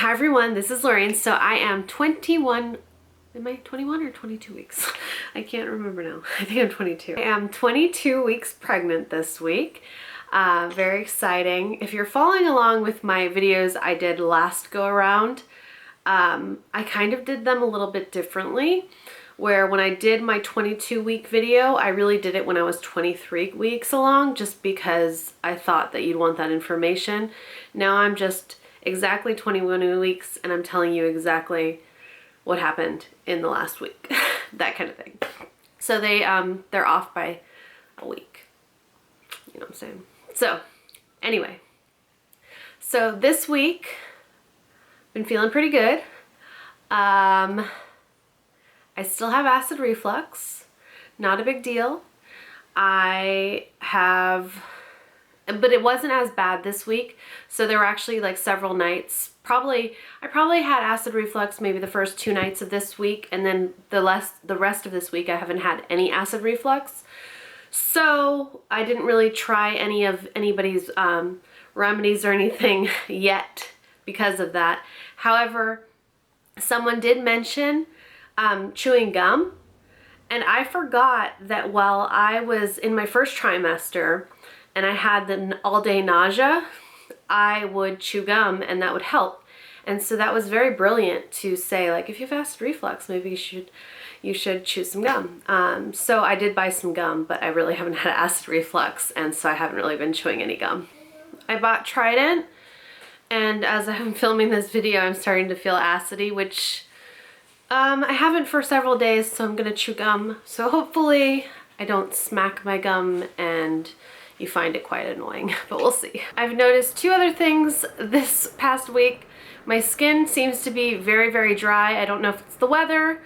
Hi everyone, this is Lorraine. So I am 21, am I 21 or 22 weeks? I can't remember now. I think I'm 22. I am 22 weeks pregnant this week. Very exciting. If you're following along with my videos I did last go around, I kind of did them a little bit differently. Where when I did my 22-week video, I really did it when I was 23 weeks along, just because I thought that you'd want that information. Now I'm just exactly 21 weeks and I'm telling you exactly what happened in the last week. That kind of thing. So they're off by a week. You know what I'm saying? So anyway, so this week been feeling pretty good. I still have acid reflux, not a big deal. But it wasn't as bad this week. So there were actually like several nights. I probably had acid reflux maybe the first 2 nights of this week, and then the rest of this week I haven't had any acid reflux. So I didn't really try any of anybody's remedies or anything yet because of that. However, someone did mention chewing gum, and I forgot that while I was in my first trimester and I had the all-day nausea, I would chew gum and that would help. And so that was very brilliant to say, like, if you have acid reflux, maybe you should chew some gum. So I did buy some gum, but I really haven't had acid reflux, and so I haven't really been chewing any gum. I bought Trident, and as I'm filming this video, I'm starting to feel acidy, which I haven't for several days, so I'm gonna chew gum. So hopefully I don't smack my gum and you find it quite annoying, but we'll see. I've noticed 2 other things this past week. My skin seems to be very, very dry. I don't know if it's the weather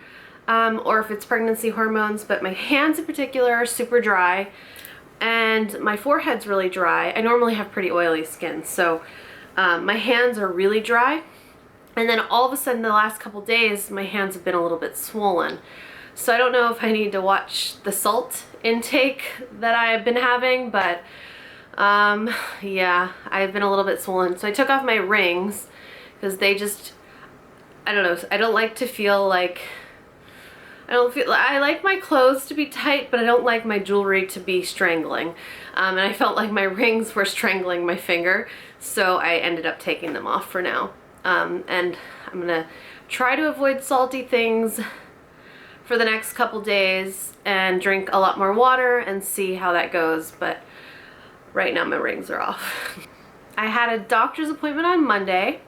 or if it's pregnancy hormones, but my hands in particular are super dry, and my forehead's really dry. I normally have pretty oily skin, so my hands are really dry. And then all of a sudden the last couple days, my hands have been a little bit swollen. So I don't know if I need to watch the salt intake that I've been having, but yeah, I've been a little bit swollen. So I took off my rings because they just, I don't know, I don't like to feel like, I like my clothes to be tight, but I don't like my jewelry to be strangling. And I felt like my rings were strangling my finger, so I ended up taking them off for now. And I'm gonna try to avoid salty things for the next couple days and drink a lot more water and see how that goes, but right now my rings are off. I had a doctor's appointment on Monday,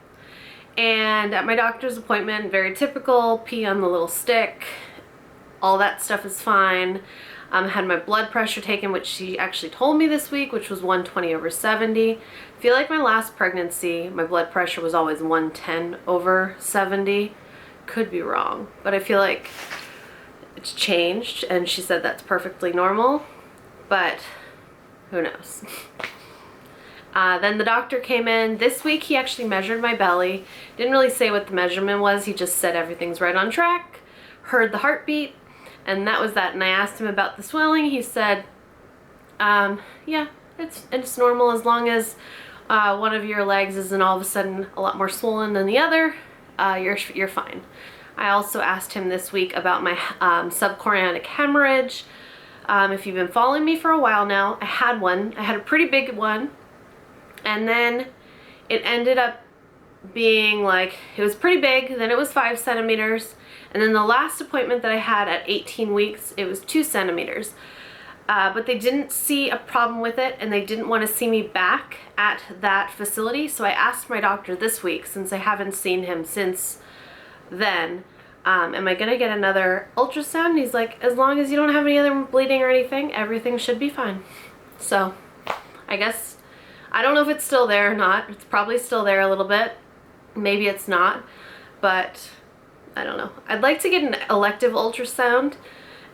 and at my doctor's appointment, very typical, pee on the little stick, all that stuff is fine. I had my blood pressure taken, which she actually told me this week, which was 120/70. I feel like my last pregnancy, my blood pressure was always 110/70. Could be wrong, but I feel like it's changed, and she said that's perfectly normal, but who knows. Then the doctor came in. This week he actually measured my belly. Didn't really say what the measurement was. He just said everything's right on track, heard the heartbeat, and that was that. And I asked him about the swelling. He said, yeah, it's normal as long as one of your legs isn't all of a sudden a lot more swollen than the other. You're fine. I also asked him this week about my subchorionic hemorrhage. If you've been following me for a while now, I had one. I had a pretty big one, and then it ended up being like, it was pretty big, then it was 5 centimeters, and then the last appointment that I had at 18 weeks, it was 2 centimeters. But they didn't see a problem with it, and they didn't want to see me back at that facility, so I asked my doctor this week, since I haven't seen him since then, am I gonna get another ultrasound? And he's like, as long as you don't have any other bleeding or anything, everything should be fine. So I guess, I don't know if it's still there or not. It's probably still there a little bit. Maybe it's not, but I don't know. I'd like to get an elective ultrasound.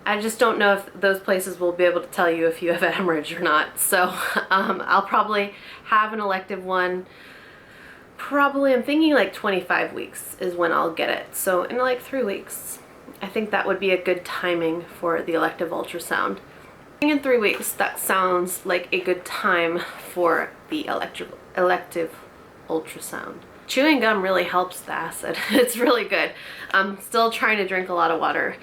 I just don't know if those places will be able to tell you if you have a hemorrhage or not. So I'll probably have an elective one. Probably, I'm thinking like 25 weeks is when I'll get it. So in like 3 weeks, I think that would be a good timing for the elective ultrasound. In 3 weeks, that sounds like a good time for the elective ultrasound. chewing gum really helps the acid. It's really good. I'm still trying to drink a lot of water.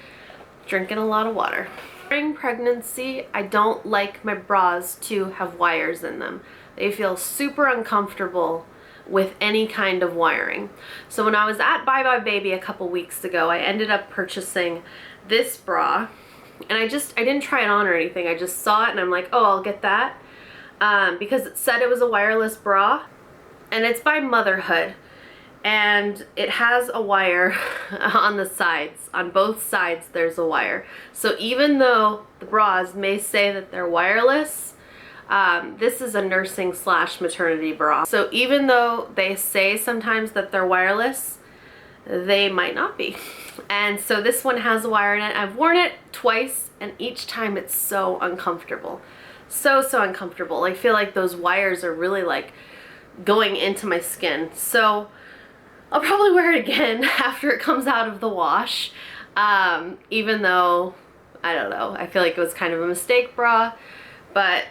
Drinking a lot of water. During pregnancy, I don't like my bras to have wires in them. They feel super uncomfortable with any kind of wiring. So when I was at Bye Bye Baby a couple weeks ago, I ended up purchasing this bra, and I didn't try it on or anything. I just saw it and I'm like, oh, I'll get that, because it said it was a wireless bra, and it's by Motherhood, and it has a wire on the sides. On both sides there's a wire. So even though the bras may say that they're wireless, this is a nursing / maternity bra. So even though they say sometimes that they're wireless, they might not be. And so this one has a wire in it. I've worn it twice, and each time it's so uncomfortable. So uncomfortable. I feel like those wires are really like going into my skin. So I'll probably wear it again after it comes out of the wash. Even though, I don't know, I feel like it was kind of a mistake bra, but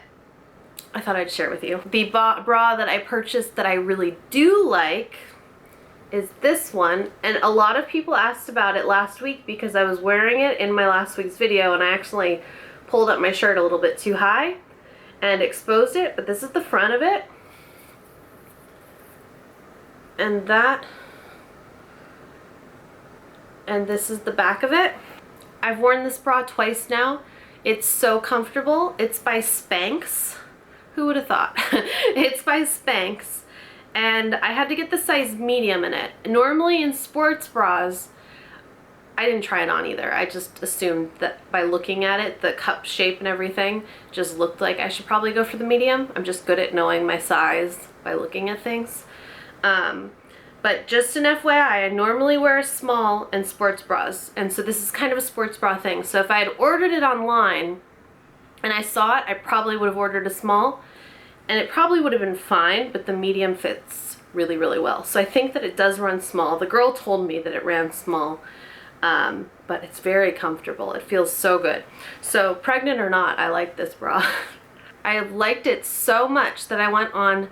I thought I'd share it with you. The bra that I purchased that I really do like is this one, and a lot of people asked about it last week because I was wearing it in my last week's video, and I actually pulled up my shirt a little bit too high and exposed it, but this is the front of it, and this is the back of it. I've worn this bra twice now. It's so comfortable. It's by Spanx. Who would have thought? It's by Spanx, and I had to get the size medium in it. Normally in sports bras, I didn't try it on either. I just assumed that by looking at it, the cup shape and everything just looked like I should probably go for the medium. I'm just good at knowing my size by looking at things. But just an FYI, I normally wear a small in sports bras, and so this is kind of a sports bra thing. So if I had ordered it online and I saw it, I probably would have ordered a small, and it probably would have been fine, but the medium fits really, really well. So I think that it does run small. The girl told me that it ran small, but it's very comfortable. It feels so good. So pregnant or not, I like this bra. I liked it so much that I went on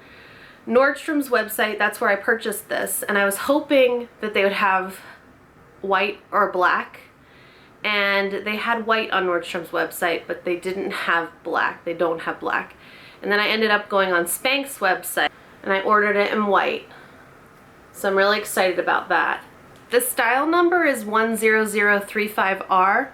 Nordstrom's website. That's where I purchased this, and I was hoping that they would have white or black, and they had white on Nordstrom's website, but they didn't have black. They don't have black. And then I ended up going on Spanx website, and I ordered it in white. So I'm really excited about that. The style number is 10035R.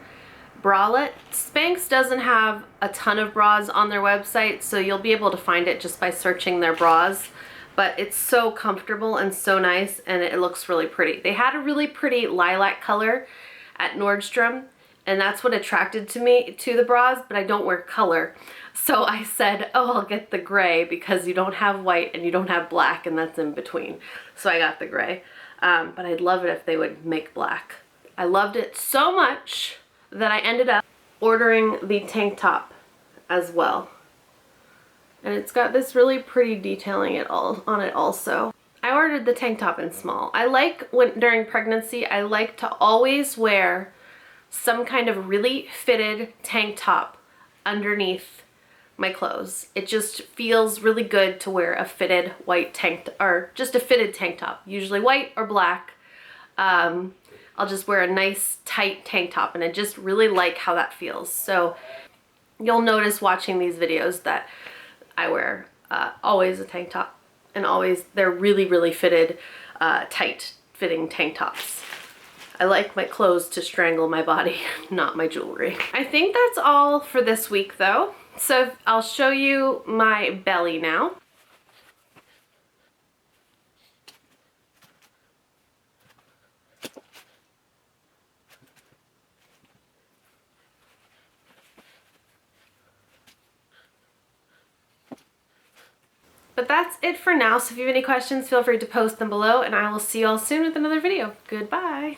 Bralette. Spanx doesn't have a ton of bras on their website, so you'll be able to find it just by searching their bras. But it's so comfortable and so nice, and it looks really pretty. They had a really pretty lilac color at Nordstrom, and that's what attracted me to the bras, but I don't wear color. So I said, oh, I'll get the gray because you don't have white and you don't have black, and that's in between. So I got the gray. But I'd love it if they would make black. I loved it so much that I ended up ordering the tank top as well. And it's got this really pretty detailing on it also. I ordered the tank top in small. I like during pregnancy, I like to always wear some kind of really fitted tank top underneath my clothes. It just feels really good to wear a fitted white tank, or just a fitted tank top, usually white or black. I'll just wear a nice tight tank top, and I just really like how that feels. So you'll notice watching these videos that I wear always a tank top, and always they're really, really fitted, tight fitting tank tops. I like my clothes to strangle my body, not my jewelry. I think that's all for this week though. So I'll show you my belly now. But that's it for now, so if you have any questions, feel free to post them below, and I will see you all soon with another video. Goodbye!